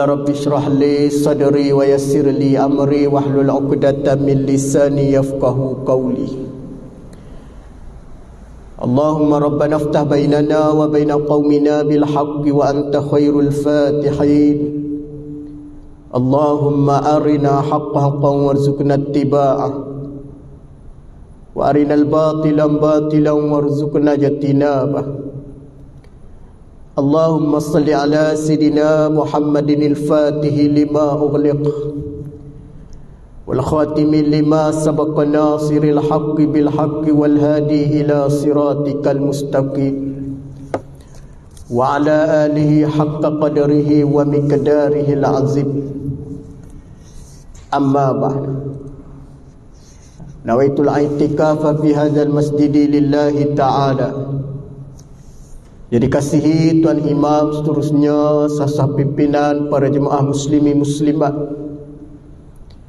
Rabbi shrah li sadri wa yassir li amri wahlul 'uqdatam min lisani yafqahu qawli. Allahumma rabbana iftah bainana wa baina qaumina bil haqqi wa anta khairul fatihin. Allahumma arina haqqan warzuqna ittiba'ah wa arinal batilan batilan warzuqna jatinabah. Allahumma salli ala Sayyidina Muhammadin al-Fatihi lima ughliq wal khatimi lima sabaqa nasiril haqqi bil haqqi wal hadi ila siratikal mustaqim wa ala alihi haqqa qadrihi wa miqdarihi al-azim. Amma ba'd. Nawaitul i'tikafa fi hadzal masjidi lillahi ta'ala. Jadi kasihi Tuan Imam, seterusnya sah-sah pimpinan, para jemaah muslimi muslimat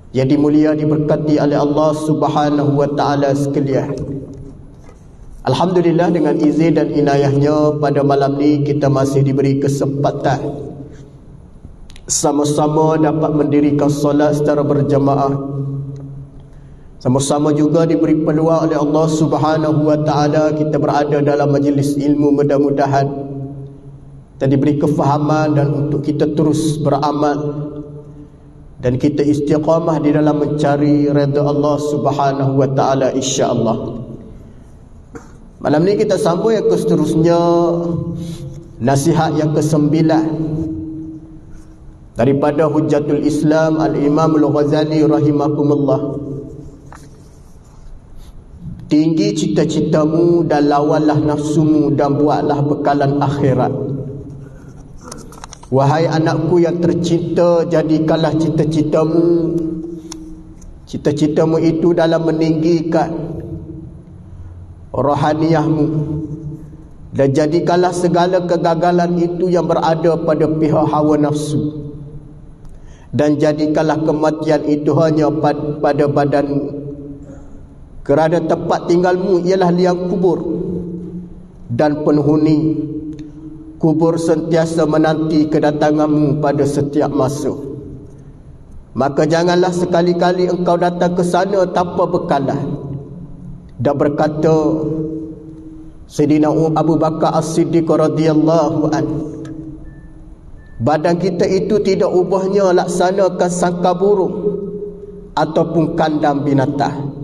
yang dimulia diberkati oleh Allah Subhanahu wa taala sekalian. Alhamdulillah, dengan izin dan inayahnya pada malam ni kita masih diberi kesempatan sama-sama dapat mendirikan solat secara berjamaah. Sama-sama juga diberi peluang oleh Allah Subhanahu wa taala kita berada dalam majlis ilmu, mudah-mudahan kita diberi kefahaman dan untuk kita terus beramal dan kita istiqamah di dalam mencari redha Allah Subhanahu wa taala insya-Allah. Malam ni kita sambung yang seterusnya, nasihat yang ke-9 daripada Hujjatul Islam Al-Imam Al-Ghazali rahimahumullah. Tinggi cita-citamu dan lawanlah nafsumu dan buatlah bekalan akhirat. Wahai anakku yang tercinta, jadikanlah cita-citamu itu dalam meninggikan rohaniyahmu, dan jadikanlah segala kegagalan itu yang berada pada pihak hawa nafsu, dan jadikanlah kematian itu hanya pada badanmu. Kerana tempat tinggalmu ialah liang kubur, dan penghuni kubur sentiasa menanti kedatanganmu pada setiap masa. Maka janganlah sekali-kali engkau datang ke sana tanpa bekalan. Dan berkata Sayyidina Abu Bakar As-Siddiq radhiyallahu anhu, badan kita itu tidak ubahnya laksanakan sangka burung ataupun kandang binatang.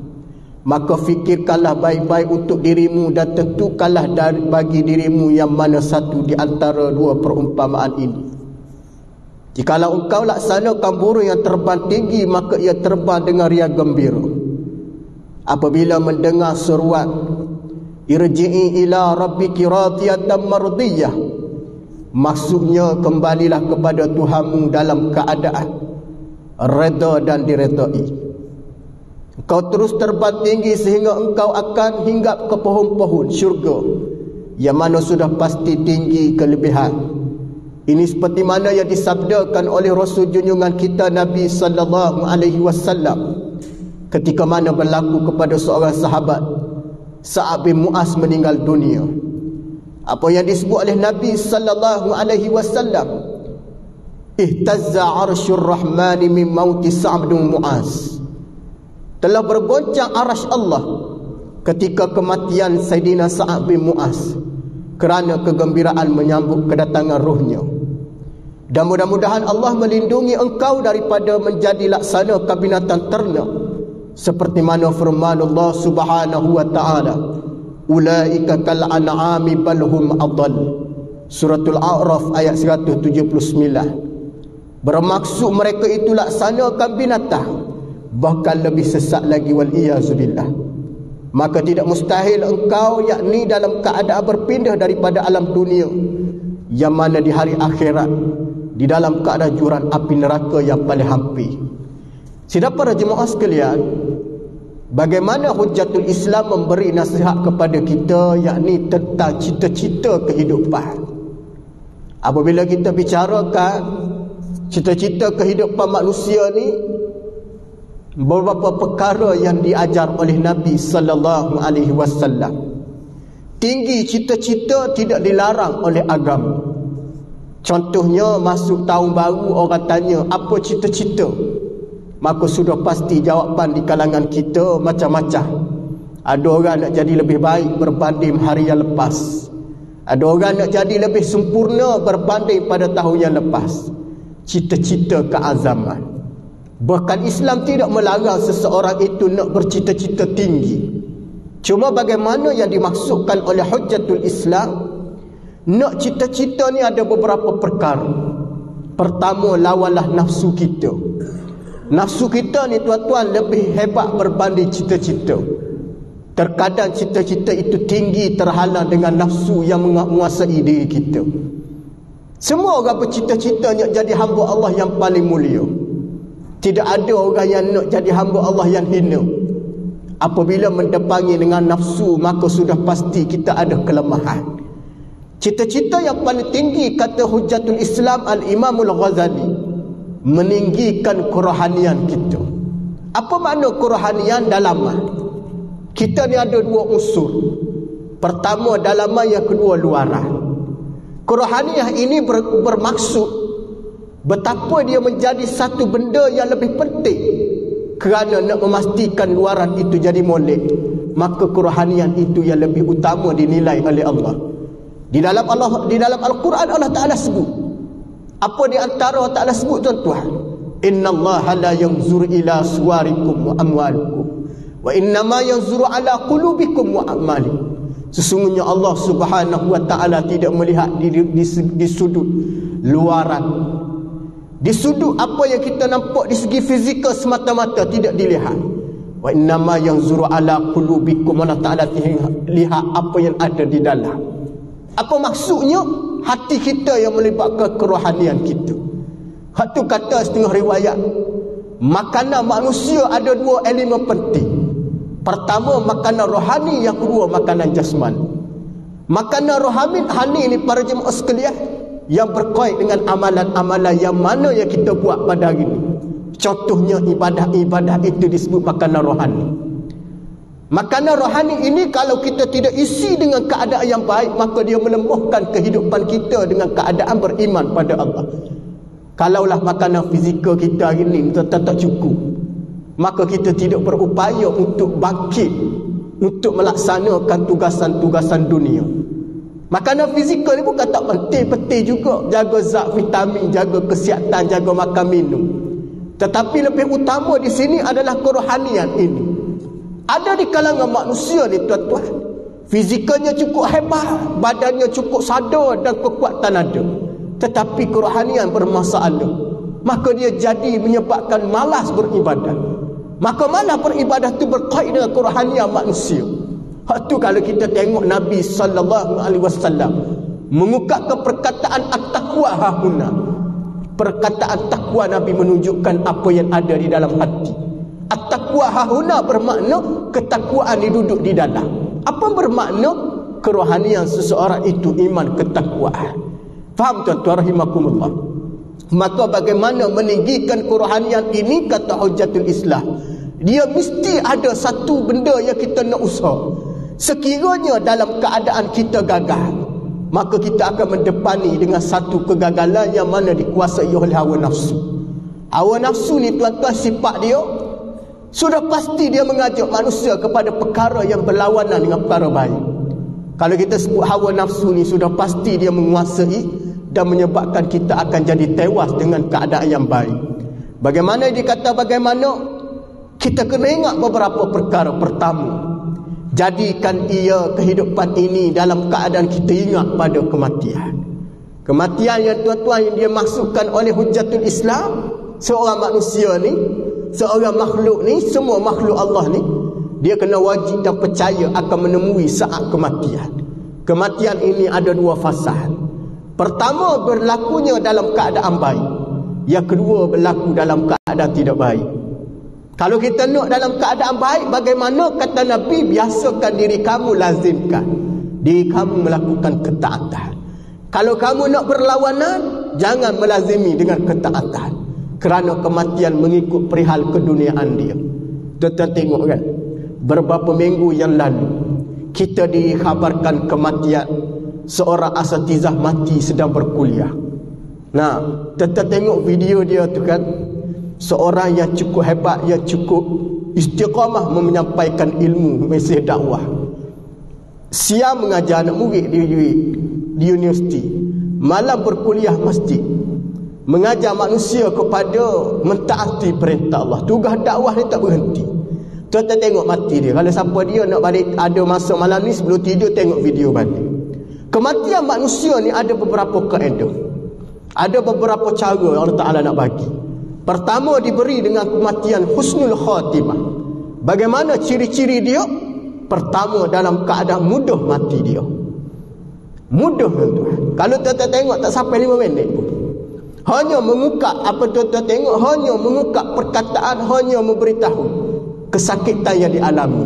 Maka fikirkanlah baik-baik untuk dirimu dan tentukanlah bagi dirimu yang mana satu di antara dua perumpamaan ini. Jikalau engkau laksanakan burung yang terbang tinggi, maka ia terbang dengan riang gembira. Apabila mendengar seruan irji'i ila rabbiki radiyatan mardiyah, maksudnya kembalilah kepada Tuhanmu dalam keadaan redha dan diredai. Engkau terus terbang tinggi sehingga engkau akan hinggap ke pohon-pohon syurga yang mana sudah pasti tinggi kelebihan. Ini seperti mana yang disabdakan oleh Rasul junjungan kita Nabi sallallahu alaihi wasallam ketika mana berlaku kepada seorang sahabat, Sa'ad bin Mu'az, meninggal dunia. Apa yang disebut oleh Nabi sallallahu alaihi wasallam, ihtazza 'arsyur rahmani min mauti Sa'ad bin Mu'az. Telah bergoncang arasy Allah ketika kematian Sayyidina Sa'ad bin Mu'az, kerana kegembiraan menyambut kedatangan rohnya. Dan mudah-mudahan Allah melindungi engkau daripada menjadi laksana binatang ternak, seperti mana firman Allah Subhanahu wa taala, ulaika kal an'ami bal hum adall. Suratul A'raf ayat 179. Bermaksud mereka itu laksanakan binatang, bahkan lebih sesat lagi, wal iyazubillah. Maka tidak mustahil engkau yakni dalam keadaan berpindah daripada alam dunia, yang mana di hari akhirat di dalam keadaan jurang api neraka yang paling hampir. Sidang para jemaah sekalian, bagaimana Hujjatul Islam memberi nasihat kepada kita yakni tentang cita-cita kehidupan. Apabila kita bicarakan cita-cita kehidupan manusia ni, beberapa perkara yang diajar oleh Nabi sallallahu alaihi wasallam. Tinggi cita-cita tidak dilarang oleh agama. Contohnya masuk tahun baru, orang tanya apa cita-cita, maka sudah pasti jawapan di kalangan kita macam-macam. Ada orang nak jadi lebih baik berbanding hari yang lepas. Ada orang nak jadi lebih sempurna berbanding pada tahun yang lepas. Cita-cita keazaman. Bahkan Islam tidak melarang seseorang itu nak bercita-cita tinggi. Cuma bagaimana yang dimaksudkan oleh Hujjatul Islam, nak cita-cita ni ada beberapa perkara. Pertama, lawanlah nafsu kita. Nafsu kita ni tuan-tuan lebih hebat berbanding cita-cita. Terkadang cita-cita itu tinggi terhalang dengan nafsu yang menguasai diri kita. Semua orang bercita-cita nak jadi hamba Allah yang paling mulia. Tidak ada orang yang nak jadi hamba Allah yang hina. Apabila mendepangi dengan nafsu, maka sudah pasti kita ada kelemahan. Cita-cita yang paling tinggi, kata Hujjatul Islam Al-Imamul Ghazali, meninggikan kerohanian kita. Apa makna kerohanian? Dalaman. Kita ni ada dua unsur. Pertama dalaman, yang kedua luaran. Kerohanian ini bermaksud betapa dia menjadi satu benda yang lebih penting. Kerana nak memastikan luaran itu jadi molek, maka kerohanian itu yang lebih utama dinilai oleh Allah. Di dalam Al-Quran Allah Ta'ala sebut. Apa di antara Allah Ta'ala sebut tuan-tuan? Innallaha la yanzuru ila suwarikum wa amwalikum, wa innama yanzuru ala qulubikum wa a'malikum. Sesungguhnya Allah Subhanahu wa Ta'ala tidak melihat di sudut luaran. Di sudut apa yang kita nampak di segi fizikal semata-mata tidak dilihat. Wa innama yanzuru ala qulubikum. Allah Ta'ala lihat apa yang ada di dalam. Apa maksudnya? Hati kita yang melibatkan kerohanian kita. Hak tu kata setengah riwayat, makanan manusia ada dua elemen penting. Pertama makanan rohani, yang kedua makanan jasmani. Makanan rohani ni para jemaah sekalian, yang berkait dengan amalan-amalan yang mana yang kita buat pada hari ini. Contohnya ibadah-ibadah itu disebut makanan rohani. Makanan rohani ini kalau kita tidak isi dengan keadaan yang baik, maka dia melemahkan kehidupan kita dengan keadaan beriman pada Allah. Kalaulah makanan fizikal kita hari ini tetap tak cukup, maka kita tidak berupaya untuk bangkit, untuk melaksanakan tugasan-tugasan dunia. Makanan fizikal ni bukan tak penting juga. Jaga zat, vitamin, jaga kesihatan, jaga makan minum. Tetapi lebih utama di sini adalah kerohanian ini. Ada di kalangan manusia ni tuan-tuan, fizikalnya cukup hebat, badannya cukup sadar dan kekuatan ada, tetapi kerohanian bermasalah. Maka dia jadi menyebabkan malas beribadah. Maka malas beribadah itu berkait dengan kerohanian manusia. Hak tu kalau kita tengok Nabi SAW mengungkapkan perkataan at-taqwa hahuna. Perkataan takwa Nabi menunjukkan apa yang ada di dalam hati. At-taqwa hahuna bermakna ketakwaan duduk di dalam. Apa bermakna? Kerohanian seseorang itu iman ketakwaan. Faham tuan-tuan rahimakumullah? Maka bagaimana meninggikan kerohanian ini, kata Hujjatul Islam, dia mesti ada satu benda yang kita nak usaha. Sekiranya dalam keadaan kita gagal, maka kita akan mendepani dengan satu kegagalan yang mana dikuasai oleh hawa nafsu. Hawa nafsu ni tuan-tuan, sifat dia sudah pasti dia mengajak manusia kepada perkara yang berlawanan dengan perkara baik. Kalau kita sebut hawa nafsu ni, sudah pasti dia menguasai dan menyebabkan kita akan jadi tewas dengan keadaan yang baik. Bagaimana dikata bagaimana? Kita kena ingat beberapa perkara. Pertama, jadikan ia kehidupan ini dalam keadaan kita ingat pada kematian. Kematian yang tuan-tuan yang dia maksudkan oleh Hujjatul Islam, seorang manusia ni, seorang makhluk ni, semua makhluk Allah ni, dia kena wajib dan percaya akan menemui saat kematian. Kematian ini ada dua fasa. Pertama, berlakunya dalam keadaan baik. Yang kedua, berlaku dalam keadaan tidak baik. Kalau kita nak dalam keadaan baik, bagaimana? Kata Nabi, biasakan diri kamu, lazimkan diri kamu melakukan ketaatan. Kalau kamu nak berlawanan, jangan melazimi dengan ketaatan, kerana kematian mengikut perihal keduniaan dia. Kita tengok kan, beberapa minggu yang lalu kita dikhabarkan kematian seorang asatizah mati sedang berkuliah. Nah, kita tengok video dia tu kan, seorang yang cukup hebat, yang cukup istiqamah menyampaikan ilmu, mesej dakwah. Siang mengajar anak murid di universiti, malam berkuliah masjid, mengajar manusia kepada mentaati perintah Allah. Tugas dakwah ni tak berhenti. Tuan-tuan tengok mati dia. Kalau siapa dia nak balik ada masa malam ni sebelum tidur, tengok video balik. Kematian manusia ni ada beberapa kaedah, ada beberapa cara Allah Ta'ala nak bagi. Pertama, diberi dengan kematian husnul khatimah. Bagaimana ciri-ciri dia? Pertama, dalam keadaan mudah mati dia. Mudah, tuan-tuan. Kalau tuan-tuan tengok tak sampai 5 minit pun, hanya mengungkap apa tuan-tuan tengok, hanya mengungkap perkataan, hanya memberitahu kesakitan yang dialami.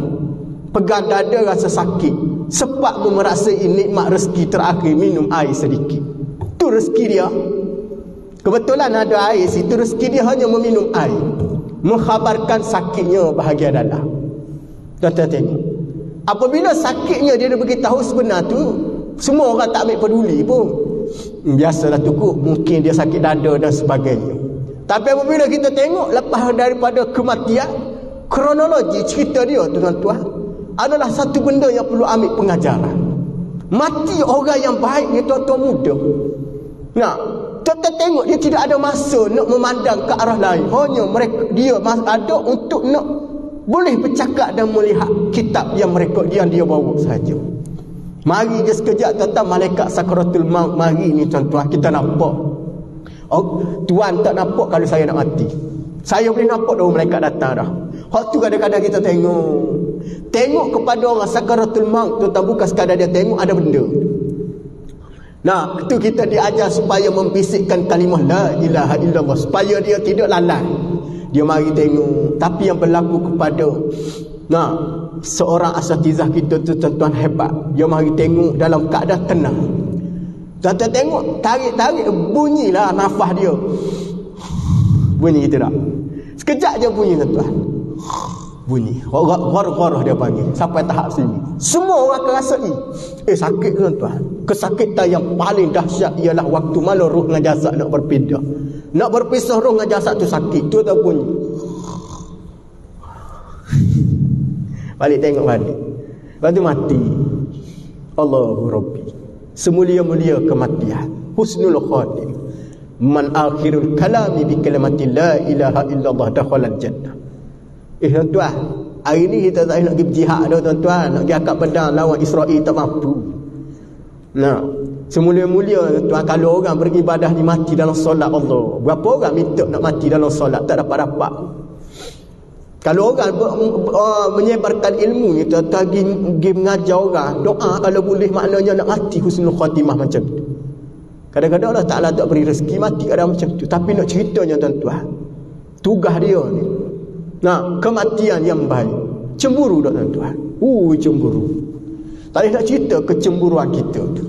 Pegang dada rasa sakit sebab merasai nikmat rezeki terakhir, minum air sedikit. Itu rezeki dia. Kebetulan ada air situ, rezeki dia hanya meminum air, mengkhabarkan sakitnya bahagian dalam. Tuan-tuan tengok, apabila sakitnya dia beritahu sebenar tu, semua orang tak ambil peduli pun. Biasalah tukuk, mungkin dia sakit dada dan sebagainya. Tapi apabila kita tengok lepas daripada kematian, kronologi cerita dia tuan-tuan adalah satu benda yang perlu ambil pengajaran. Mati orang yang baik ni tuan-tuan muda. Nah, tuan-tuan tengok dia tidak ada masa nak memandang ke arah lain. Hanya dia ada untuk nak boleh bercakap dan melihat kitab yang dia bawa saja. Mari je sekejap tuan-tuan, malaikat sakaratul maut mari ni tuan-tuan, kita nampak. Oh, Tuan tak nampak kalau saya nak mati. Saya boleh nampak dah malaikat datang dah. Waktu kadang-kadang kita tengok kepada orang sakaratul maut tuan-tuan, bukan sekadar dia tengok ada benda. Nah, itu kita diajar supaya membisikkan kalimah la ilaha illallah, supaya dia tidak lalai. Dia mari tengok. Tapi yang berlaku kepada seorang asatizah kita tu tuan-tuan hebat, dia mari tengok dalam keadaan tenang. Tuan-tuan tengok, tarik-tarik bunyilah nafas dia. Bunyi gitu tak? Sekejap je bunyi tuan-tuan. Bunyi gor-gor dia panggil sampai tahap sini. Semua orang akan rasai sakit tuan-tuan. Kesakitan yang paling dahsyat ialah waktu mana roh dengan jasad nak berpindah. Nak berpisah roh dengan jasad tu sakit. Tu tak bunyi. Balik tengok balik. Lepas tu mati. Allahu Rabbi. Semulia-mulia kematian. Husnul khatim. Man akhirul kalami bi kalimati la ilaha illallah dakhalal jannah. Tuan-tuan, hari ni kita tak nak pergi berjihad dah tuan-tuan, nak pergi angkat pedang lawan Israel tak mampu. Nah, semulia-mulia tuan, kalau orang beribadah ni mati dalam solat Allah, berapa orang minta nak mati dalam solat tak dapat-dapat. Kalau orang menyebarkan ilmu ni tuan-tuan, pergi mengajar orang doa, kalau boleh maknanya nak mati husnul khatimah macam tu. Kadang-kadang Allah Ta'ala tak beri rezeki mati kadang macam tu, tapi nak ceritanya tuan-tuan, tugas dia ni kematian yang baik. Cemburu tak tuan-tuan? Cemburu. Tak boleh nak cerita kecemburuan kita tu.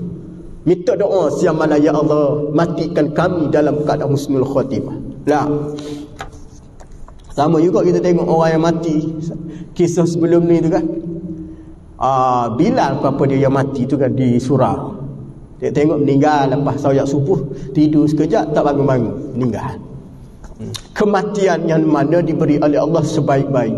Minta doa siang malam, ya Allah, matikan kami dalam keadaan husnul khatimah. Lah. Sama juga kita tengok orang yang mati. Kisah sebelum ni tu kan. Bilal apa dia yang mati tu kan di surau. Dia tengok meninggal lepas solat subuh, tidur sekejap tak bangun-bangun, meninggal. Kematian yang mana diberi oleh Allah sebaik-baik.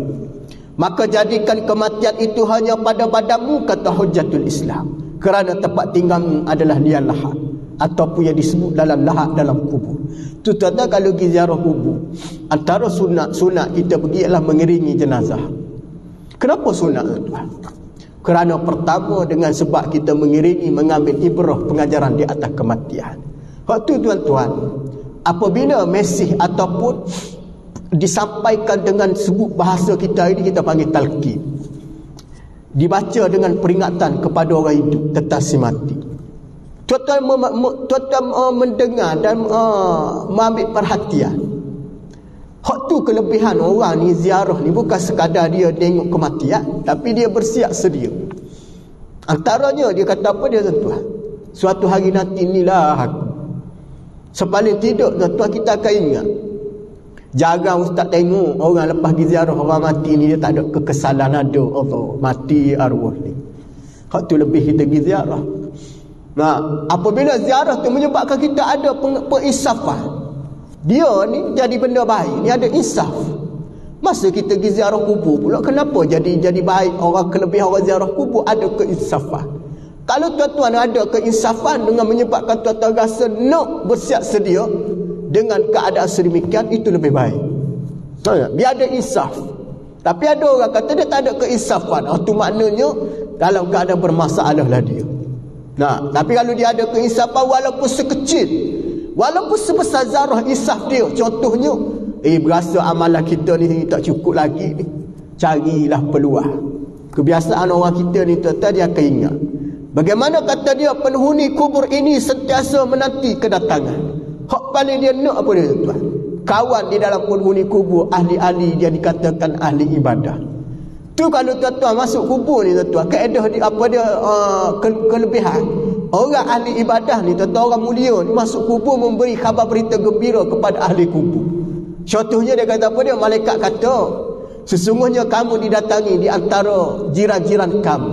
Maka jadikan kematian itu hanya pada badanmu, kata Hujjatul Islam, kerana tempat tinggalmu adalah liang lahat, ataupun yang disebut dalam lahat dalam kubur. Itu tuan-tuan kalau pergi ziarah kubur, antara sunat kita pergi ialah mengiringi jenazah. Kenapa sunat tuan-tuan? Kerana pertama dengan sebab kita mengiringi, mengambil ibrah pengajaran di atas kematian. Waktu tuan-tuan, apabila mesej ataupun disampaikan dengan sebut bahasa kita ini, kita panggil talqin, dibaca dengan peringatan kepada orang hidup tentang si mati. Tuan-tuan mendengar dan mengambil perhatian. Hak tu kelebihan orang ni ziarah ni, bukan sekadar dia tengok kematian, tapi dia bersiap sedia. Antaranya dia kata apa dia tuan-tuan? Suatu hari nanti inilah aku. Sepaling tidak tuan-tuan, kita akan ingat. Jarang ustaz tengok orang lepas pergi ziarah orang mati ni dia tak ada kekesalan, ada Allah mati arwah ni. Hak tu lebih kita pergi ziarah. Nah, apabila ziarah tu menyebabkan kita ada penginsafan, dia ni jadi benda baik, ni ada insaf. Masa kita pergi ziarah kubur pula, kenapa jadi baik? Orang kelebihan orang ziarah kubur ada keinsafan. Kalau tuan-tuan ada keinsafan dengan menyebabkan tuan-tuan rasa nak bersiap sedia dengan keadaan sedemikian, itu lebih baik. Dia ada insaf. Tapi ada orang kata dia tak ada keinsafan. Itu maknanya dalam keadaan bermasalah lah dia. Nah, tapi kalau dia ada keinsafan walaupun sekecil, walaupun sebesar zarah insaf dia, contohnya, berasa amalan kita ni tak cukup lagi ni, carilah peluang. Kebiasaan orang kita ni tuan-tuan, dia akan ingat. Bagaimana kata dia, penghuni kubur ini sentiasa menanti kedatangan. Hak paling dia nak apa dia tuan? Kawan di dalam penghuni kubur, ahli-ahli dia dikatakan ahli ibadah. Tu kalau tuan-tuan masuk kubur ni tuan-tuan, kaedah dia apa dia kelebihan. Orang ahli ibadah ni tuan-tuan, orang mulia ni masuk kubur memberi khabar berita gembira kepada ahli kubur. Contohnya dia kata apa dia? Malaikat kata, sesungguhnya kamu didatangi di antara jiran-jiran kamu.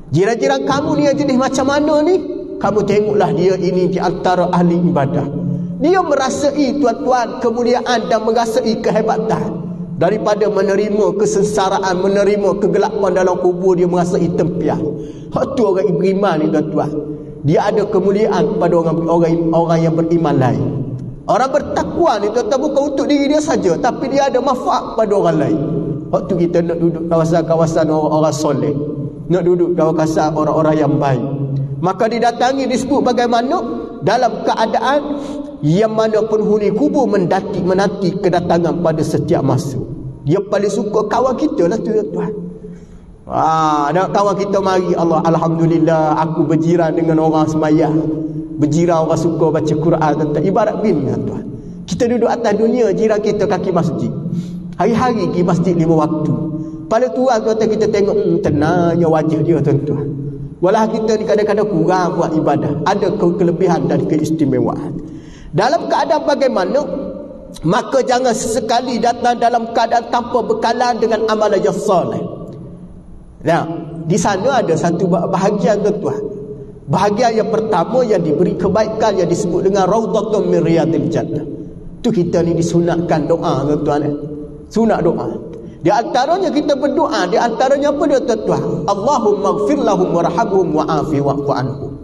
Jiran-jiran kamu ni yang jenis macam mana ni? Kamu tengoklah dia ini di antara ahli ibadah. Dia merasai tuan-tuan kemuliaan dan merasai kehebatan. Daripada menerima kesengsaraan, menerima kegelapan dalam kubur, dia merasai tempian. Hak tu orang beriman ni tuan-tuan. Dia ada kemuliaan kepada orang yang beriman lain. Orang bertakwa ni tuan-tuan bukan untuk diri dia saja, tapi dia ada manfaat pada orang lain. Hak tu kita nak duduk kawasan-kawasan orang soleh, nak duduk kawasan orang-orang yang baik. Maka didatangi disebut bagaimana dalam keadaan yang mana penghuni kubur menanti kedatangan pada setiap masa. Dia paling suka kawan kita lah tu tuan. Nak kawan kita mari, Allah, alhamdulillah aku berjiran dengan orang sembahyang, berjiran orang suka baca Quran tuan. Ibarat bini tuan. Kita duduk atas dunia, jiran kita kaki masjid. Hari-hari pergi masjid 5 waktu. Pada tuan tuan kita tengok tenangnya wajah dia tuan-tuan. Walau kita ni kadang-kadang kurang buat ibadah, ada kelebihan dan keistimewaan. Dalam keadaan bagaimana, maka jangan sesekali datang dalam keadaan tanpa bekalan dengan amalan yang soleh. Nah, di sana ada satu bahagian tuan-tuan. Bahagian yang pertama yang diberi kebaikan yang disebut dengan raudhatun min riyadil jannah. Tu kita ni disunatkan doa tuan-tuan. Sunat doa. Di antaranya kita berdoa, di antaranya apa dia tuan-tuan? Allahumma ighfir lahum warhamhum wa'afi wa'fu anhum.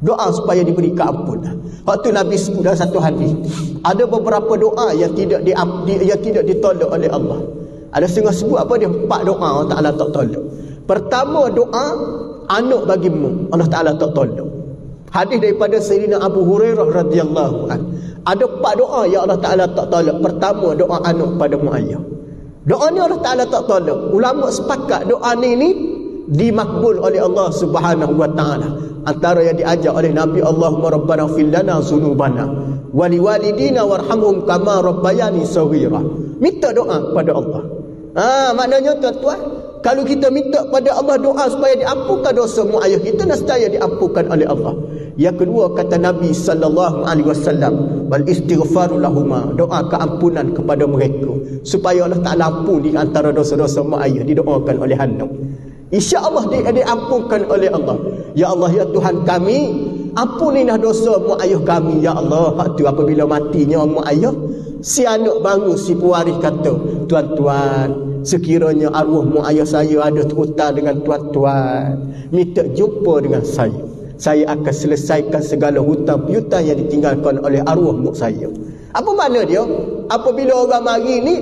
Doa supaya diberi keampunan. Waktu Nabi sebut dalam satu hadis, ada beberapa doa yang tidak ditolak oleh Allah. Ada setengah sebut apa dia? 4 doa Allah Ta'ala tak tolak. Pertama, doa anak bagimu, Allah Ta'ala tak tolak. Hadis daripada Sayyidina Abu Hurairah radhiyallahu anhu. Ada 4 doa yang Allah Ta'ala tak tolak. Pertama, doa anak pada ayah. Doa ni Allah Ta'ala tak tolak. Ulama sepakat doa ni dimakbul oleh Allah Subhanahu wa Ta'ala. Antara yang diajar oleh Nabi, Allahumma rabbana fil lana dzunubana wa liwalidina warhamhum kama rabbayani shaghira. Minta doa kepada Allah. Maknanya tuan-tuan, kalau kita minta pada Allah doa supaya diampunkan dosa mak ayah kita, nescaya diampunkan oleh Allah. Yang kedua, kata Nabi sallallahu alaihi wasallam, wal istighfaru lahuma, doa keampunan kepada mereka supaya Allah Ta'ala ampun di antara dosa-dosa mak ayah, didoakan oleh anak. InsyaAllah dia diampunkan oleh Allah. Ya Allah, ya Tuhan kami, ampunilah dosa mak ayah kami, ya Allah. Waktu apabila matinya mak ayah, si anak baru, si pewaris kata, tuan-tuan, sekiranya arwah mak ayah saya ada hutang dengan tuan-tuan, minta jumpa dengan saya akan selesaikan segala hutang piutang yang ditinggalkan oleh arwah mak saya. Apa makna dia? Apabila orang mari ni,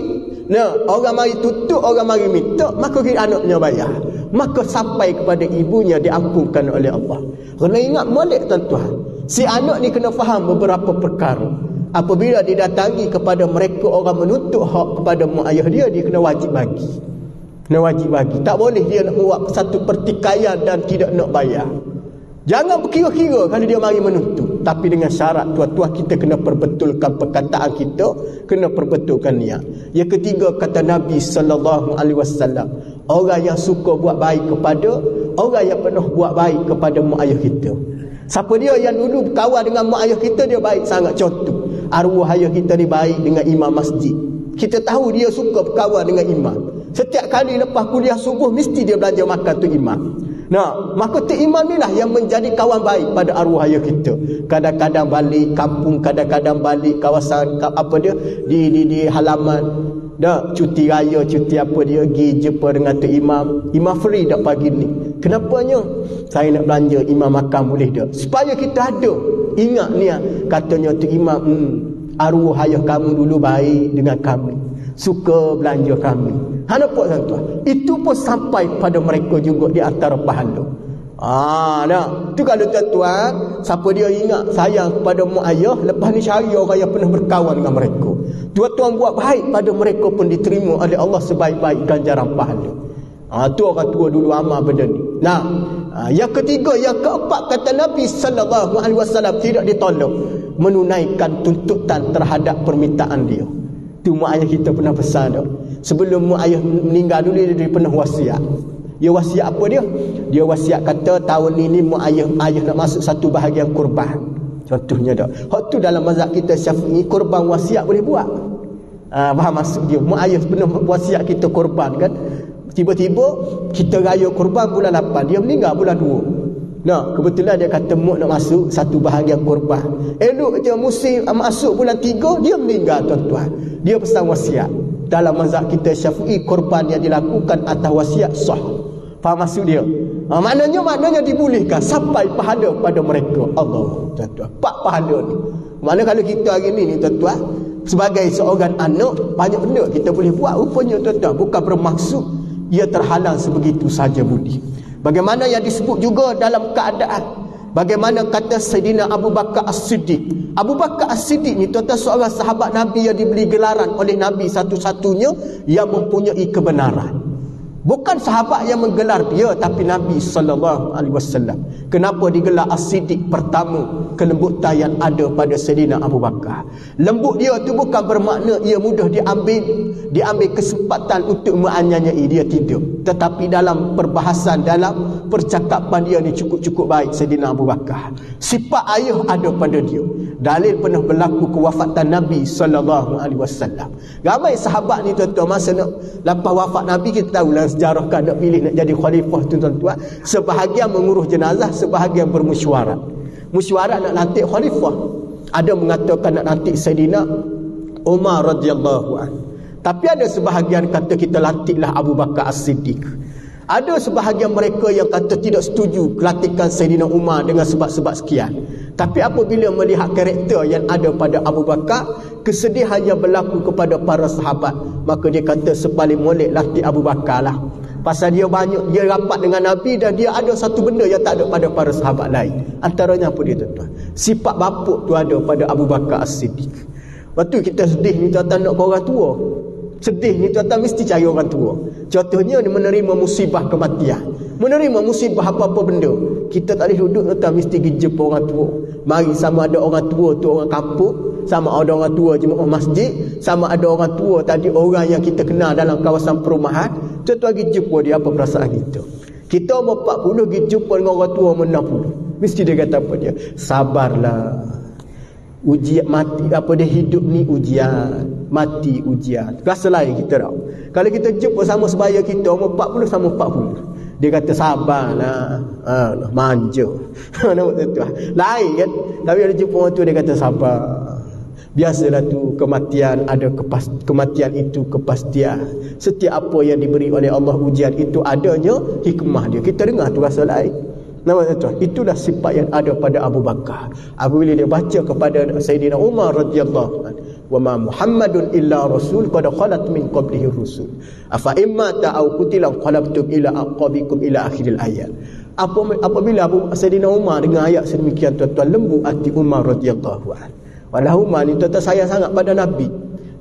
orang mari tutup, orang mari minta, maka anaknya bayar, maka sampai kepada ibunya diampunkan oleh Allah. Kena ingat molek tuan-tuan, si anak ni kena faham beberapa perkara. Apabila didatangi kepada mereka orang menuntut hak kepada mak ayah dia kena wajib bagi. Kena wajib bagi. Tak boleh dia nak buat satu pertikaian dan tidak nak bayar. Jangan berkira-kira kalau dia mari menuntut. Tapi dengan syarat tuan-tuan, kita kena perbetulkan perkataan kita, kena perbetulkan niat. Yang ketiga, kata Nabi sallallahu alaihi wasallam, orang yang suka buat baik kepada, orang yang penuh buat baik kepada mak ayah kita. Siapa dia yang dulu berkawan dengan mak ayah kita, dia baik sangat. Contoh, arwah ayah kita ni baik dengan imam masjid. Kita tahu dia suka berkawan dengan imam. Setiap kali lepas kuliah subuh mesti dia belanja makan tu imam. Mahkota imam inilah yang menjadi kawan baik pada arwah ayah kita. Kadang-kadang balik kampung, kadang-kadang balik kawasan di halaman. Cuti raya, cuti apa dia, pergi jumpa dengan Tok Imam. Imam free tak pagi ni? Kenapanya? Saya nak belanja, imam makan boleh tak? Supaya kita ada. Ingat ni, katanya Tok Imam, arwah ayah kamu dulu baik dengan kami. Suka belanja kami. Nampak tuan-tuan? Itu pun sampai pada mereka juga di antara pahala. Tu kalau tuan-tuan, siapa dia ingat sayang kepada mak ayah, lepas ni cari orang yang pernah berkawan dengan mereka. Tuan-tuan buat baik pada mereka pun diterima oleh Allah sebaik-baik ganjaran pahala. Tu orang tua dulu amal benda ni. Yang ketiga, yang keempat, kata Nabi sallallahu alaihi wasallam tidak ditolak menunaikan tuntutan terhadap permintaan dia. Tu mak ayah kita pernah pesan dah. Sebelum mak ayah meninggal dulu dia pernah wasiat. Dia wasiat apa dia? Dia wasiat kata tahun ini mak ayah nak masuk satu bahagian kurban. Contohnya dah. Hak tu dalam mazhab kita Syafi'i kurban wasiat boleh buat. Faham maksud dia? Mak ayah pernah wasiat kita kurban kan. Tiba-tiba kita raya kurban bulan 8, dia meninggal bulan 2. Kebetulan dia kata mak nak masuk satu bahagian kurban. Elok je musim masuk bulan 3, dia meninggal tuan-tuan. Dia pesan wasiat. Dalam mazhab kita Syafi'i kurban yang dilakukan atas wasiat sah. Faham maksud dia? Maknanya dibolehkan sampai pahala pada mereka. Allah tuan-tuan. 4 pahala ni. Mana kalau kita hari ni tuan-tuan, sebagai seorang anak, banyak benda kita boleh buat rupanya tuan-tuan. Bukan bermaksud ia terhalang sebegitu saja budi. Bagaimana yang disebut juga dalam keadaan, bagaimana kata Sayyidina Abu Bakar As-Siddiq. Abu Bakar As-Siddiq ni tuan-tuan seorang sahabat Nabi yang diberi gelaran oleh Nabi satu-satunya yang mempunyai kebenaran. Bukan sahabat yang menggelar dia, tapi Nabi SAW. Kenapa digelar As-Siddiq? Pertama, kelembutan yang ada pada Sayyidina Abu Bakar. Lembut dia tu bukan bermakna ia mudah diambil kesempatan untuk menganiayai dia, tidak. Tetapi dalam perbahasan, dalam percakapan dia ni cukup-cukup baik Sayyidina Abu Bakar. Sifat ayah ada pada dia. Dalil pernah berlaku kewafatan Nabi SAW. Ramai sahabat ni tuan-tuan, masa nak lepas wafat Nabi, kita tahu lah sejarah kan nak pilih nak jadi khalifah tu tuan-tuan. Sebahagian mengurus jenazah, sebahagian bermesyuarat. Mesyuarat nak lantik khalifah. Ada mengatakan nak lantik Sayyidina Umar radhiyallahu anhu. Tapi ada sebahagian kata kita lantiklah Abu Bakar As-Siddiq. Ada sebahagian mereka yang kata tidak setuju kelantikan Sayyidina Umar dengan sebab-sebab sekian. Tapi apabila melihat karakter yang ada pada Abu Bakar, kesedihan yang berlaku kepada para sahabat, maka dia kata sepaling molek lantik Abu Bakar lah. Pasal dia rapat dengan Nabi dan dia ada satu benda yang tak ada pada para sahabat lain. Antaranya apa dia tuan-tuan? Sifat bapuk tu ada pada Abu Bakar As-Siddiq. Waktu kita sedih ni tuan-tuan nak ke orang tua. Sedih ni tuan-tuan mesti cari orang tua. Contohnya ni menerima musibah kematian. Menerima musibah apa-apa benda. Kita tak boleh duduk tuan-tuan, mesti pergi jumpa orang tua. Mari sama ada orang tua tu orang kampung, sama ada orang tua jemaah masjid, sama ada orang tua tadi orang yang kita kenal dalam kawasan perumahan. Tuan-tuan pergi jumpa dia, apa perasaan kita? Kita umur 40 pergi jumpa dengan orang tua umur 60. Mesti dia kata apa dia? Sabarlah. Ujian mati hidup ni ujian, mati ujian. Rasa lain kita tahu. Kalau kita jumpa sama sebaya kita umur 40 sama 40. Dia kata sabarlah. Manja. Lain kan? Tapi ada jumpa orang tu dia kata sabar. Biasalah tu kematian ada kematian itu kepastian. Setiap apa yang diberi oleh Allah ujian itu adanya hikmah dia. Kita dengar tu rasa lain. Itulah sifat yang ada pada Abu Bakar. Apabila dia baca kepada Sayyidina Umar radhiyallahu anhu, wa ma Muhammadun illa rasul qad khalat min qablihi rusul afa imma ta'au qutila qalabtum ila aqabikum ila akhiril ayat. Apabila Sayyidina Umar dengan ayat sedemikian tuan-tuan, lembu hati Umar radhiyallahu anhu. Walau Umar ni tuan-tuan sayang sangat pada Nabi.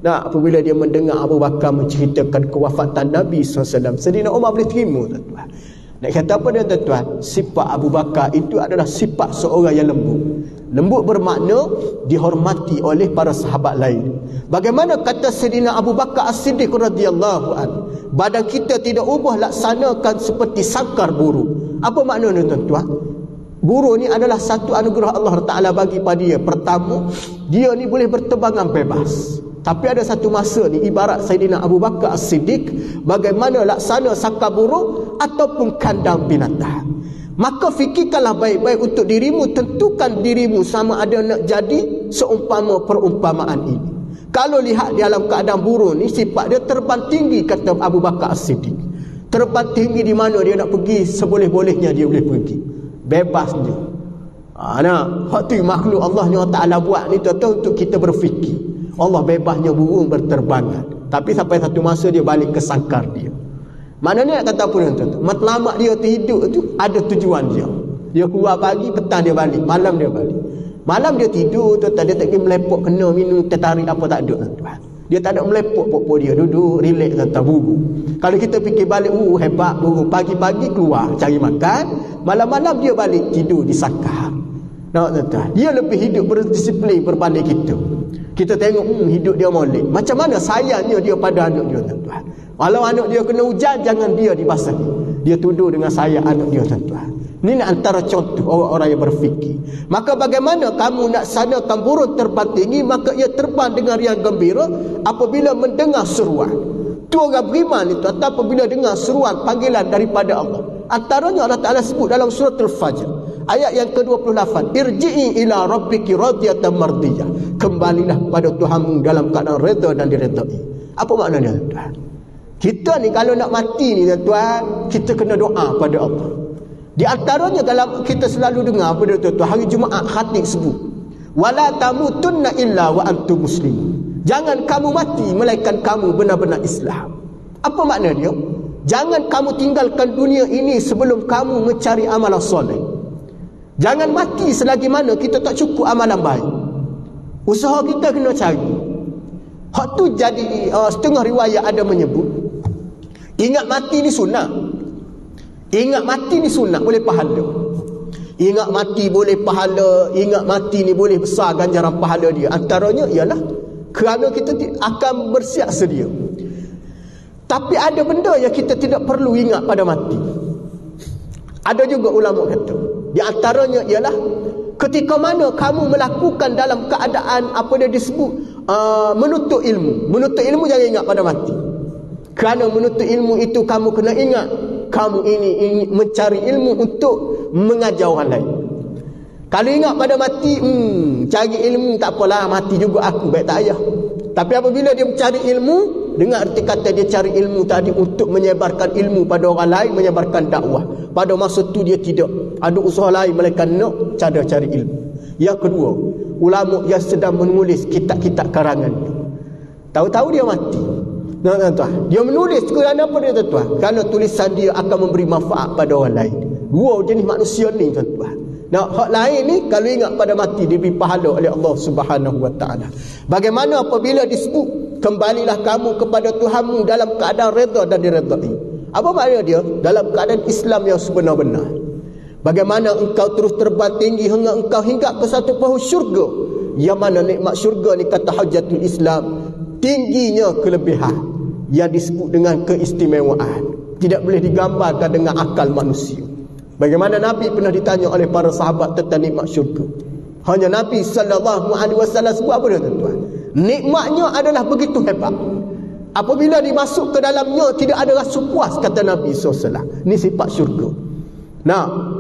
Apabila dia mendengar Abu Bakar menceritakan kewafatan Nabi SAW, Sayyidina Umar boleh terima tuan-tuan. Nak kata apa dia tuan-tuan? Sifat Abu Bakar itu adalah sifat seorang yang lembut. Lembut bermakna dihormati oleh para sahabat lain. Bagaimana kata Sayyidina Abu Bakar As-Siddiq radhiyallahu anhu, badan kita tidak ubah laksanakan seperti sangkar burung. Apa maknanya tuan-tuan? Burung ni adalah satu anugerah Allah Ta'ala bagi pada dia. Pertama, dia ni boleh berterbangan bebas. Tapi ada satu masa ni, ibarat Sayyidina Abu Bakar As-Siddiq, bagaimana laksana sangkar burung ataupun kandang binatang. Maka fikirkanlah baik-baik untuk dirimu, tentukan dirimu sama ada nak jadi seumpama perumpamaan ini. Kalau lihat dalam keadaan burung ni, sifat dia terbang tinggi, kata Abu Bakar As-Siddiq. Terbang tinggi di mana dia nak pergi, seboleh-bolehnya dia boleh pergi. Bebas dia. Hak tu makhluk Allah Ta'ala buat ni tuan-tuan untuk kita berfikir. Allah bebasnya burung berterbangan. Tapi sampai satu masa dia balik ke sangkar dia. Maknanya nak kata apa tuan-tuan? Matlamat dia tu hidup tu ada tujuan dia. Dia keluar pagi, petang dia balik, malam dia balik. Malam dia tidur tuan-tuan, dia tak pergi melepok, kena minum, tertarik apa tak ada tuan-tuan. Dia tak ada melepok pokok dia, duduk relax tuan-tuan, burung. Kalau kita fikir balik, hebat burung, pagi-pagi keluar cari makan, malam-malam dia balik tidur di sangkar. Tuan-tuan, dia lebih hidup berdisiplin berbanding kita. Kita tengok hidup dia molek. Macam mana sayangnya dia pada anak dia tuan-tuan. Kalau anak dia kena hujan, jangan dia dibasahi. Dia tuduh dengan sayang anak dia tuan-tuan. Ini antara contoh orang-orang yang berfikir. Maka bagaimana kamu nak sanakan burung terbang tinggi, maka ia terbang dengan riang gembira apabila mendengar seruan. Tu orang beriman itu apabila dengar seruan panggilan daripada Allah. Antaranya Allah Ta'ala sebut dalam surah Al-Fajr. Ayat yang ke-28. Irji'i ila rabbiki radiyatan mardiyah. Kembalilah pada Tuhanmu dalam keadaan redha dan diredai. Apa maknanya tuan? Kita ni kalau nak mati ni tuan, kita kena doa pada Allah. Di antaranya dalam kita selalu dengar pada tuan, hari Jumaat khatib sebut, wala tamutunna illa wa antum muslimun. Jangan kamu mati melainkan kamu benar-benar Islam. Apa makna dia? Jangan kamu tinggalkan dunia ini sebelum kamu mencari amalan soleh. Jangan mati selagi mana kita tak cukup amalan baik. Usaha kita kena cari. Hak tu jadi setengah riwayat ada menyebut, ingat mati ni sunat. Ingat mati ni sunat, boleh pahala. Ingat mati boleh pahala, ingat mati ni boleh besar ganjaran pahala dia. Antaranya ialah kerana kita akan bersiap sedia. Tapi ada benda yang kita tidak perlu ingat pada mati. Ada juga ulama kata, di antaranya ialah ketika mana kamu melakukan dalam keadaan apa dia disebut menuntut ilmu. Menuntut ilmu jangan ingat pada mati. Kerana menuntut ilmu itu kamu kena ingat kamu ini mencari ilmu untuk mengajar orang lain. Kalau ingat pada mati, cari ilmu tak apalah, mati juga aku, baik tak payah. Tapi apabila dia mencari ilmu, dengar arti kata dia cari ilmu tadi untuk menyebarkan ilmu pada orang lain, menyebarkan dakwah. Pada masa tu dia tidak ada usaha lain melainkan nak cari ilmu. Yang kedua, ulama yang sedang menulis kitab-kitab karangan. Tahu-tahu dia mati. Tuan-tuan, dia menulis kerana apa dia tuan-tuan? Kerana tulisan dia akan memberi manfaat pada orang lain. Dua jenis manusia ni tuan-tuan. Hak lain ni kalau ingat pada mati diberi pahala oleh Allah Subhanahu wa taala. Bagaimana apabila disebut kembalilah kamu kepada Tuhanmu dalam keadaan redha dan diredai. Apa makna dia? Dalam keadaan Islam yang sebenar-benar. Bagaimana engkau terus terbang tinggi hingga engkau hinggap ke satu pohon syurga. Yang mana nikmat syurga ni kata Hujjatul Islam, tingginya kelebihan yang disebut dengan keistimewaan. Tidak boleh digambarkan dengan akal manusia. Bagaimana Nabi pernah ditanya oleh para sahabat tentang nikmat syurga. Hanya Nabi SAW sebut apa dia tuan-tuan? Nikmatnya adalah begitu hebat. Apabila dimasuk ke dalamnya tidak ada rasa puas, kata Nabi SAW. Ini sifat syurga.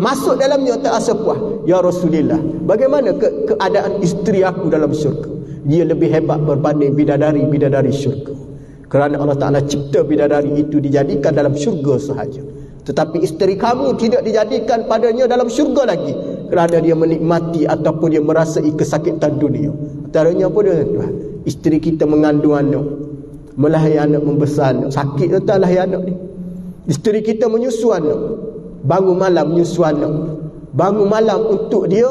Masuk dalamnya tak rasa puas. Ya Rasulullah, bagaimana keadaan isteri aku dalam syurga? Dia lebih hebat berbanding bidadari-bidadari syurga. Kerana Allah Ta'ala cipta bidadari itu dijadikan dalam syurga sahaja. Tetapi isteri kamu tidak dijadikan padanya dalam syurga lagi, kerana dia menikmati ataupun dia merasai kesakitan dunia. Antaranya apa dia tuan? Isteri kita mengandung anak, melahirkan anak, membesar anak. Sakit tuan lahir anak ni. Isteri kita menyusu anak, bangun malam menyusu anak, bangun malam untuk dia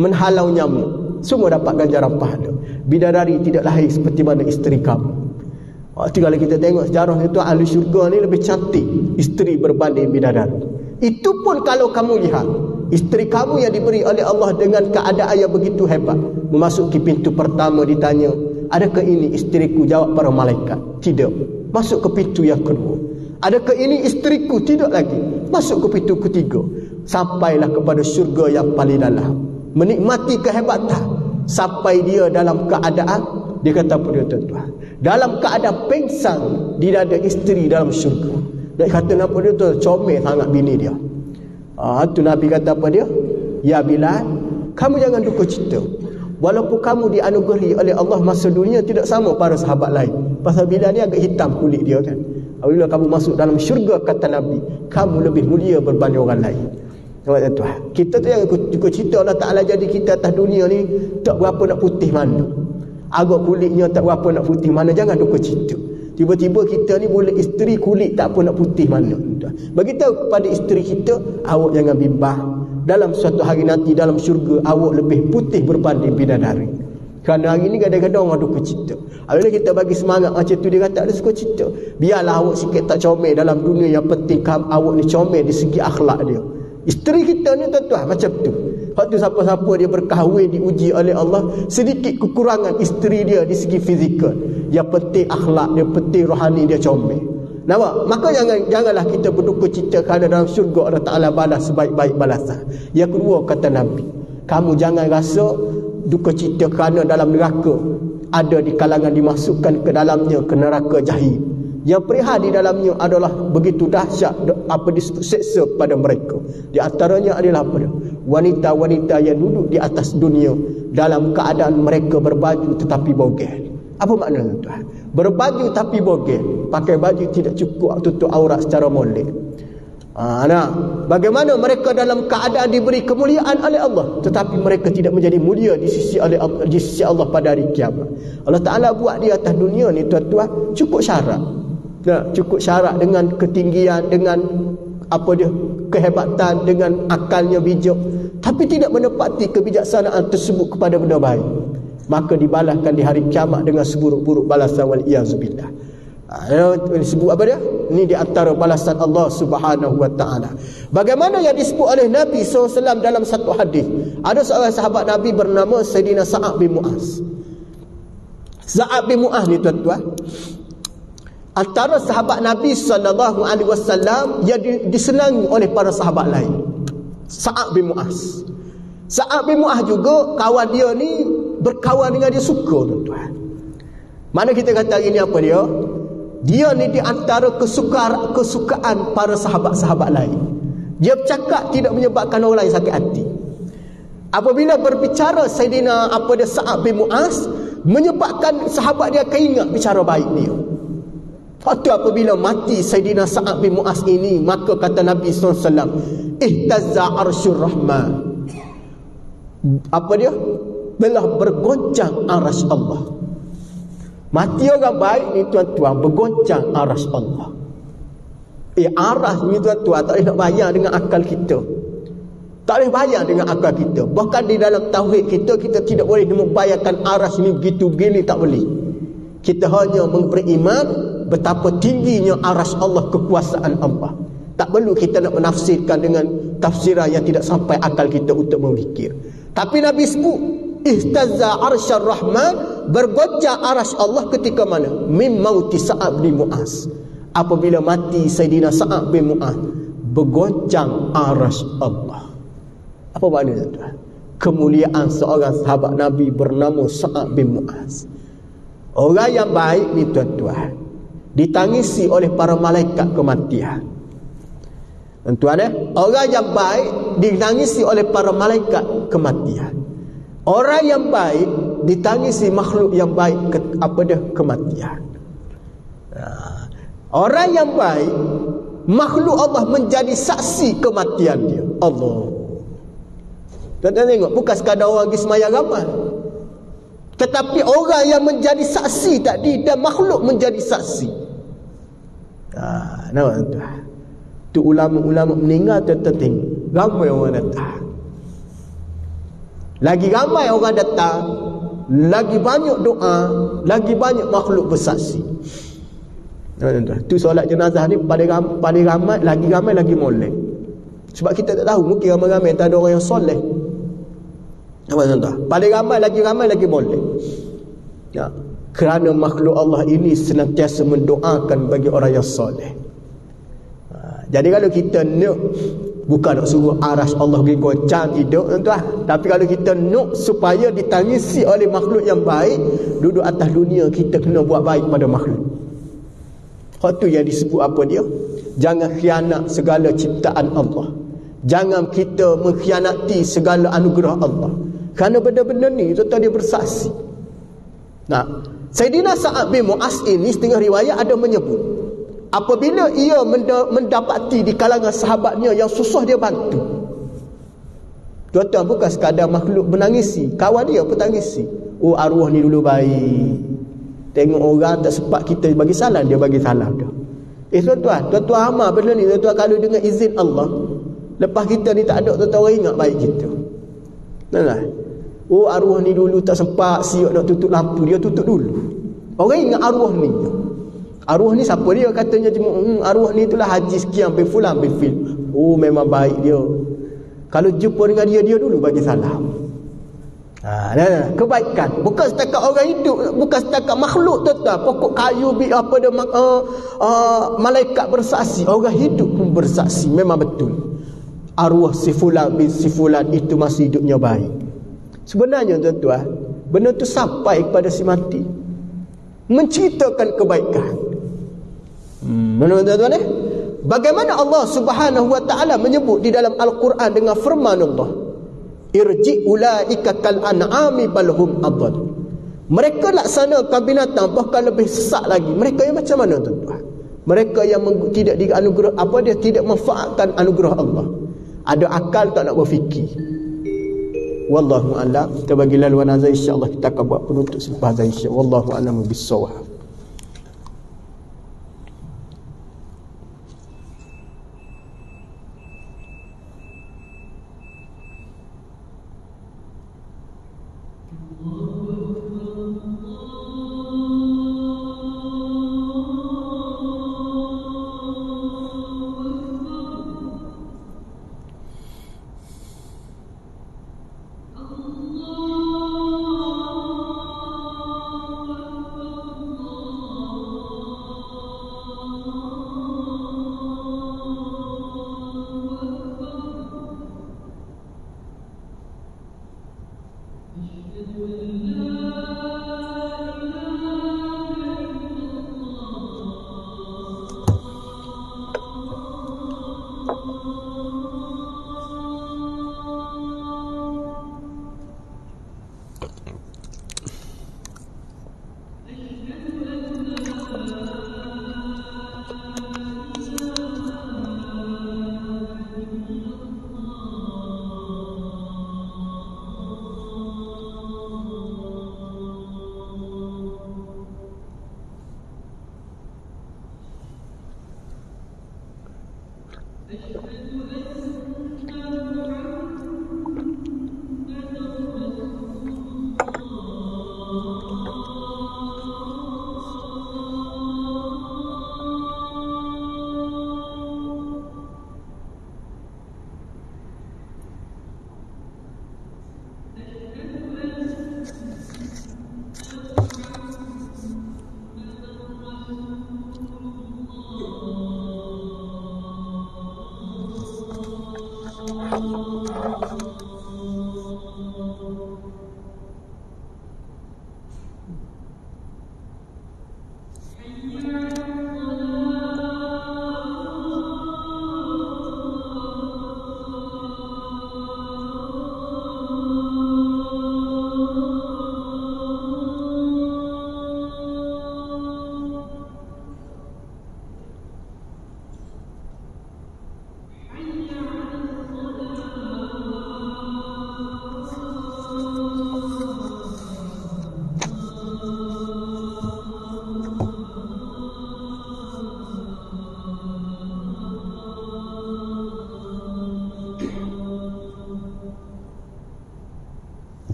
menghalau nyamuk. Semua dapat ganjaran pahala. Bidadari tidak lahir seperti mana isteri kamu. Waktu kalau kita tengok sejarah itu, ahli syurga ni lebih cantik isteri berbanding bidadari. Itu pun kalau kamu lihat isteri kamu yang diberi oleh Allah dengan keadaan yang begitu hebat, memasuki pintu pertama ditanya, adakah ini isteriku? Jawab para malaikat, tidak. Masuk ke pintu yang kedua, adakah ini isteriku? Tidak lagi. Masuk ke pintu ketiga, sampailah kepada syurga yang paling dalam, menikmati kehebatan sampai dia dalam keadaan, dia kata apa dia tuan-tuan, dalam keadaan pengsan dia ada isteri dalam syurga. Dia kata apa dia tu, comel sangat bini dia. Tu Nabi kata apa dia? Ya Bilal, kamu jangan duka cita. Walaupun kamu dianugerahi oleh Allah masa dunia tidak sama para sahabat lain. Pasal Bilal ni agak hitam kulit dia kan. Apabila kamu masuk dalam syurga, kata Nabi, kamu lebih mulia berbanding orang lain. Tuhan, kita tu yang duka cita Allah Ta'ala jadi kita atas dunia ni tak berapa nak putih mana. Agak kulitnya tak berapa nak putih mana. Jangan duka cita. Tiba-tiba kita ni boleh isteri kulit tak apa nak putih mana. Bagi tahu kepada isteri kita, awak jangan bimbang. Dalam suatu hari nanti dalam syurga awak lebih putih berbanding bidadari. Kerana hari ni kadang-kadang orang duka cita. Apabila kita bagi semangat macam tu, dia kata ada suka cita. Biarlah awak sikit tak comel dalam dunia, yang penting awak ni comel di segi akhlak dia. Isteri kita ni tuan-tuan macam tu. Waktu siapa-siapa dia berkahwin, diuji oleh Allah, sedikit kekurangan isteri dia di segi fizikal. Yang penting akhlak dia, penting rohani dia comel. Nampak? Maka janganlah kita berduka cita kerana dalam syurga Allah Ta'ala balas sebaik-baik balasan. Yang kedua kata Nabi, kamu jangan rasa duka cita kerana dalam neraka ada di kalangan dimasukkan ke dalamnya ke neraka jahim. Yang perihal di dalamnya adalah begitu dahsyat apa diseksa kepada mereka. Di antaranya adalah apa dia? Wanita-wanita yang duduk di atas dunia dalam keadaan mereka berbaju tetapi bogel. Apa maknanya tuan? Berbaju tapi bogel, pakai baju tidak cukup tutup aurat secara molek. Bagaimana mereka dalam keadaan diberi kemuliaan oleh Allah tetapi mereka tidak menjadi mulia di sisi Allah pada hari kiamat. Allah Ta'ala buat di atas dunia ni tuan-tuan cukup syarat. Cukup syarat dengan ketinggian, dengan apa dia, kehebatan, dengan akalnya bijak, tapi tidak menepati kebijaksanaan tersebut kepada benda baik, maka dibalaskan di hari kiamat dengan seburuk-buruk balasan wal-iyazubillah. Disebut apa dia? Ini di antara balasan Allah Subhanahu wa taala. Bagaimana yang disebut oleh Nabi SAW dalam satu hadis. Ada seorang sahabat Nabi bernama Sayyidina Sa'ad bin Mu'az. Sa'ad bin Mu'az ni tuan-tuan, antara sahabat Nabi SAW yang disenangi oleh para sahabat lain. Sa'ad bin Mu'az. Sa'ad bin Mu'az juga kawan dia ni berkawan dengan dia suka tuan-tuan. Mana kita kata hari ni apa dia? Dia ni di antara kesukaan para sahabat-sahabat lain. Dia bercakap tidak menyebabkan orang lain sakit hati. Apabila berbicara Sayyidina Sa'ad bin Mu'az, menyebabkan sahabat dia keingat bicara baik dia. Waktu apabila mati Sayyidina Sa'ad bin Mu'az ini, maka kata Nabi SAW, ihtazza arsyur rahman. Apa dia? Belah bergoncang arasy Allah. Mati orang baik ni tuan-tuan, bergoncang arasy Allah. Arasy ni tuan-tuan tak boleh nak bayar dengan akal kita. Tak boleh bayar dengan akal kita. Bahkan di dalam tauhid kita tidak boleh membayangkan arasy ni begitu begini, tak boleh. Kita hanya beriman betapa tingginya arasy Allah, kekuasaan Allah. Tak perlu kita nak menafsirkan dengan tafsiran yang tidak sampai akal kita untuk memikir. Tapi Nabi sebut ihtazza arsyar rahman, bergoncang arasy Allah ketika mana? Min mauti Sa'ad bin Mu'az. Apabila mati Sayyidina Sa'ad bin Mu'az, bergoncang arasy Allah. Apa maknanya tuan? Kemuliaan seorang sahabat Nabi bernama Sa'ad bin Mu'az. Orang yang baik ni tuan-tuan ditangisi oleh para malaikat kematian. Tuan-tuan, orang yang baik ditangisi oleh para malaikat kematian. Orang yang baik ditangisi makhluk yang baik kematian. Orang yang baik, makhluk Allah menjadi saksi kematian dia. Allah. Tuan-tuan tengok, bukan sekadar orang pergi sembahyang ramai, tetapi orang yang menjadi saksi tadi dan makhluk menjadi saksi. Nampak tuan? Tu ulama-ulama meninggal, tuan-tuan tengok, ramai orang datang. Lagi ramai orang datang, lagi banyak doa, lagi banyak makhluk bersaksi. Tu solat jenazah ni paling ramai, lagi molek. Sebab kita tak tahu, mungkin ramai-ramai tak ada orang yang soleh. Apa tuan-tuan? Paling ramai, lagi molek. Ya, kerana makhluk Allah ini senantiasa mendoakan bagi orang yang soleh. Jadi kalau kita nak, bukan nak suruh arasy Allah pergi goncang, tidak tuan-tuan. Tapi kalau kita nak supaya ditangisi oleh makhluk yang baik, duduk atas dunia kita kena buat baik pada makhluk. Hak tu yang disebut apa dia? Jangan khianat segala ciptaan Allah. Jangan kita mengkhianati segala anugerah Allah. Kerana benda-benda ni tuan-tuan dia bersaksi. Nah, Sayyidina Sa'ad bin Mu'az ini setengah riwayat ada menyebut, apabila ia mendapati di kalangan sahabatnya yang susah dia bantu. Tuan-tuan, bukan sekadar makhluk menangisi, kawan dia pun tangisi. Oh, arwah ni dulu baik. Tengok orang tak sempat kita bagi salam, dia bagi salam dah. Tuan-tuan amal benda ni. Tuan-tuan kalau dengan izin Allah, lepas kita ni tak ada, tuan-tuan orang ingat baik kita. Nah, oh, arwah ni dulu tak sempat siap nak tutup lampu, dia tutup dulu. Orang ingat arwah ni. Arwah ni siapa dia? Katanya cuma arwah ni itulah Haji sekian bin fulan bin fil. Oh, memang baik dia. Kalau jumpa dengan dia dulu bagi salam. Kebaikan bukan setakat orang hidup, bukan setakat makhluk, tuan-tuan. Pokok kayu apa dia, malaikat bersaksi, orang hidup pun bersaksi. Memang betul arwah si fulan bin si fulan itu masih hidupnya baik. Sebenarnya tuan-tuan, benda tu sampai kepada si mati, menceritakan kebaikan. Mana tuan-tuan bagaimana Allah Subhanahu wa taala menyebut di dalam Al-Quran dengan firman Allah, irji ulaika kal an'ami bal hum adall. Mereka laksanakan binatang, bahkan lebih sesat lagi. Mereka yang macam mana tuan-tuan? Mereka yang tidak dianugerah, dia tidak manfaatkan anugerah Allah. Ada akal tak nak berfikir. Wallahu a'lam. Kita bagi laluan azan, insya-Allah kita akan buat penutup selepas azan, insya-Allah. Wallahu a'lam bis-shawab.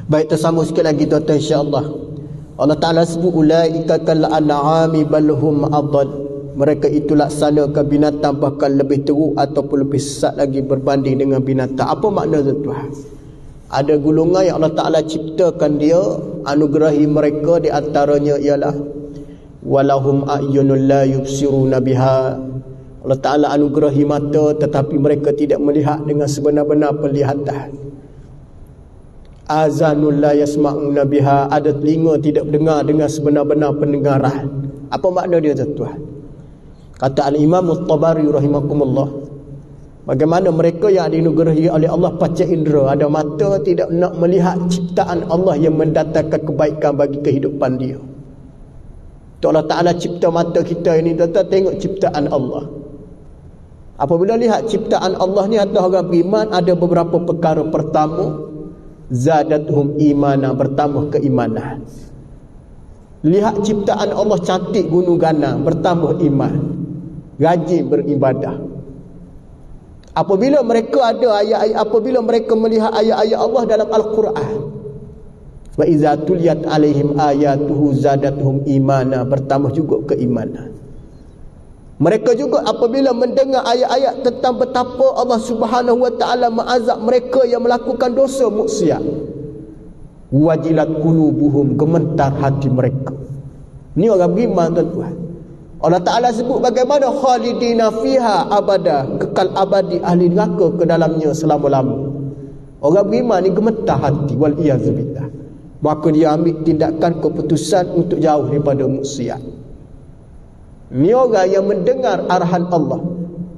Baik, tersambung sikit lagi tuan-tuan, insya-Allah. Allah Ta'ala sebut ulaika kal an'ami bal hum adall. Mereka itu laksana ke binatang, bahkan lebih teruk ataupun lebih sesat lagi berbanding dengan binatang. Apa makna tuan-tuan? Ada golongan yang Allah Ta'ala ciptakan dia, anugerahi mereka, di antaranya ialah walahum a'yunul la yubsiruna biha. Allah Ta'ala anugerahi mata tetapi mereka tidak melihat dengan sebenar-benar penglihatan. Azanul la yasma'una biha, ada telinga tidak mendengar dengan sebenar-benar pendengaran. Apa makna dia tuan-tuan? Kata Al-Imam At-Tabari rahimakumullah, bagaimana mereka yang dianugerahi oleh Allah panca indera, ada mata, tidak nak melihat ciptaan Allah yang mendatangkan kebaikan bagi kehidupan dia. Tu Allah Ta'ala cipta mata kita ini, tuan-tuan tengok ciptaan Allah. Apabila lihat ciptaan Allah ni atas orang beriman, ada beberapa perkara. Pertama, zadathum imana, bertambah keimanan. Lihat ciptaan Allah cantik gunung ganang, bertambah iman, rajin beribadah. Apabila mereka ada ayat-ayat, apabila mereka melihat ayat-ayat Allah dalam Al-Quran, wa iza tuliyat alaihim ayatuhu zadathum imana, bertambah juga keimanan. Mereka juga apabila mendengar ayat-ayat tentang betapa Allah Subhanahu wa taala mengazab mereka yang melakukan dosa maksiat, wajilat qulubuhum, gemetar hati mereka. Ni orang beriman tuan-tuan. Allah Ta'ala sebut bagaimana khalidina fiha abada, kekal abadi ahli neraka ke dalamnya selama-lamanya. Orang beriman ni gemetar hati, wal iyazubillah. Maka dia ambil tindakan keputusan untuk jauh daripada maksiat. Ni orang yang mendengar arahan Allah.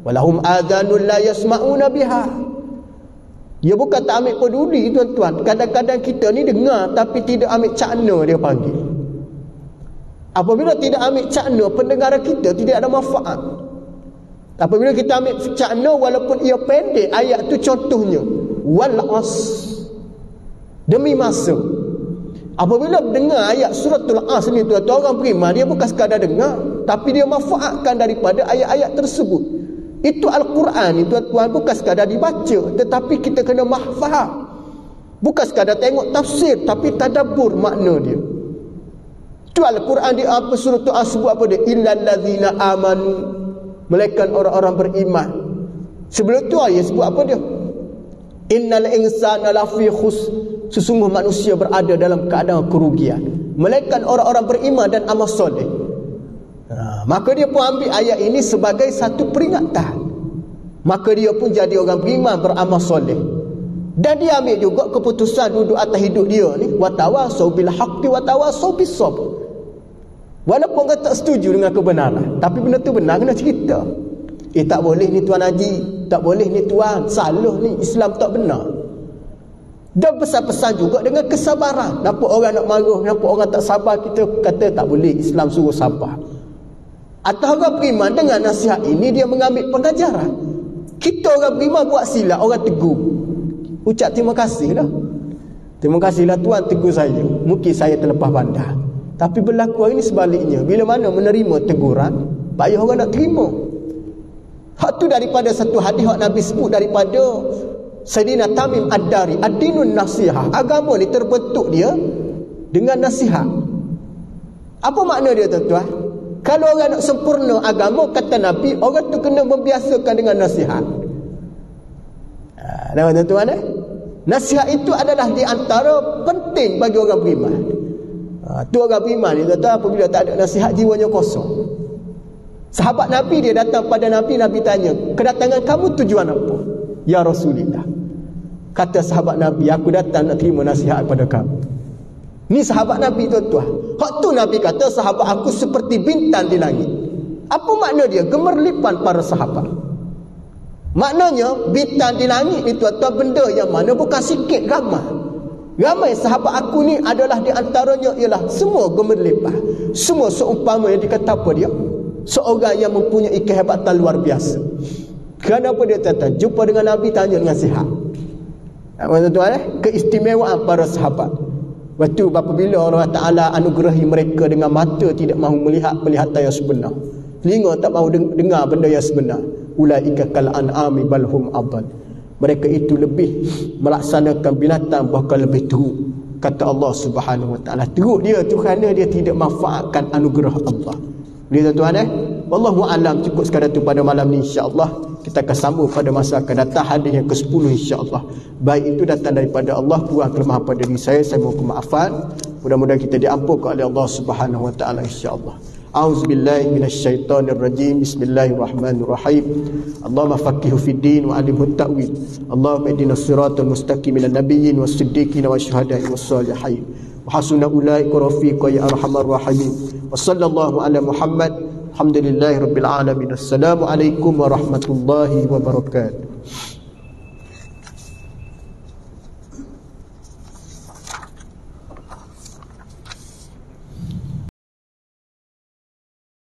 Walahum adhanul la yasma'una biha. Dia bukan tak ambil peduli tuan-tuan. Kadang-kadang kita ni dengar tapi tidak ambil cakna, dia panggil. Apabila tidak ambil cakna, pendengaran kita tidak ada manfaat. Apabila kita ambil cakna, walaupun ia pendek, ayat tu contohnya wal as, demi masa. Apabila dengar ayat suratul as ni tuan-tuan, orang beriman dia bukan sekadar dengar, tapi dia manfaatkan daripada ayat-ayat tersebut. Itu Al-Quran ni tuan-tuan, bukan sekadar dibaca, tetapi kita kena faham. Bukan sekadar tengok tafsir, tapi tadabbur makna dia. Itu Al-Quran di apa suratul as sebut apa dia? Illal ladzina amanu, melainkan orang-orang beriman. Sebelum tu ayat sebut apa dia? Innal insana lafi khus, sesungguh manusia berada dalam keadaan kerugian, melainkan orang-orang beriman dan amal soleh. Maka dia pun ambil ayat ini sebagai satu peringatan. Maka dia pun jadi orang beriman, beramal soleh. Dan dia ambil juga keputusan duduk atas hidup dia ni, watawasau bil haqqi watawasau bis sabr. Walaupun kata tak setuju dengan kebenaran, tapi benda tu benar, kena cerita. Tak boleh ni Tuan Haji, tak boleh ni Tuan, salah ni, Islam tak benar. Dan pesan-pesan juga dengan kesabaran. Nampak orang nak marah, nampak orang tak sabar, kita kata tak boleh, Islam suruh sabar. Atau orang beriman dengan nasihat ini dia mengambil pengajaran. Kita orang beriman buat silap, orang tegur, ucap terima kasih lah. Terima kasihlah Tuan tegur saya, mungkin saya terlepas pandang. Tapi berlaku hari ini sebaliknya. Bila mana menerima teguran, payah orang nak terima. Hak tu daripada satu hadis hak Nabi sebut daripada Sayyidina Tamim Ad-Dari, ad-dinun nasihah. Agama ni terbentuk dia dengan nasihat. Apa makna dia tuan-tuan? Kalau orang nak sempurna agama, kata Nabi, orang tu kena membiasakan dengan nasihat. Nampak tuan-tuan Nasihat itu adalah di antara penting bagi orang beriman. Tu orang beriman ni tuan-tuan, apabila tak ada nasihat, jiwanya kosong. Sahabat Nabi dia datang pada Nabi, Nabi tanya, kedatangan kamu tujuan apa? Ya Rasulullah. Kata sahabat Nabi, aku datang nak terima nasihat pada kamu. Ni sahabat Nabi tuan-tuan. Hak tu Nabi kata sahabat aku seperti bintang di langit. Apa makna dia? Gemerlipan para sahabat. Maknanya bintang di langit ni tuan-tuan, benda yang mana bukan sikit, ramai. Ramai sahabat aku ni adalah di antaranya ialah semua gemerlipan. Semua seumpama yang dikata apa dia? Seorang yang mempunyai kehebatan luar biasa. Kenapa dia tuan-tuan? Jumpa dengan Nabi, tanya dengan sihat. Tuan-tuan keistimewaan para sahabat. Waktu apabila Allah Ta'ala anugerahi mereka dengan mata tidak mahu melihat penglihatan yang sebenar, telinga tak mahu dengar benda yang sebenar, ulaika kal an'ami bal hum adall. Mereka itu lebih melaksanakan binatang, bahkan lebih teruk. Kata Allah Subhanahu wa taala, teruk dia tu kerana dia tidak manfaatkan anugerah Allah. Boleh tuan-tuan wallahu alam. Cukup sekadar tu pada malam ni, insya-Allah kita akan sambung pada masa akan datang hadis yang ke-10 insya-Allah. Baik itu datang daripada Allah, kurang kelemahan pada diri saya mohon kemaafan. Mudah-mudahan kita diampunkan oleh Allah Subhanahu wa taala insya-Allah. A'udzubillahi minasyaitonirrajim. Bismillahirrahmanirrahim. Allahumma faqqihhu fid din wa 'allimhu at-ta'wil. Allahumma ihdinas siratal mustaqim minal nabiyyin wasiddiqin wasyuhada'i wassalihin. Wa hasuna ulaika rafiqa ya arhamar rahimin. Wa sallallahu ala Muhammad. Alhamdulillahirabbil alamin. Assalamu alaikum warahmatullahi wabarakatuh.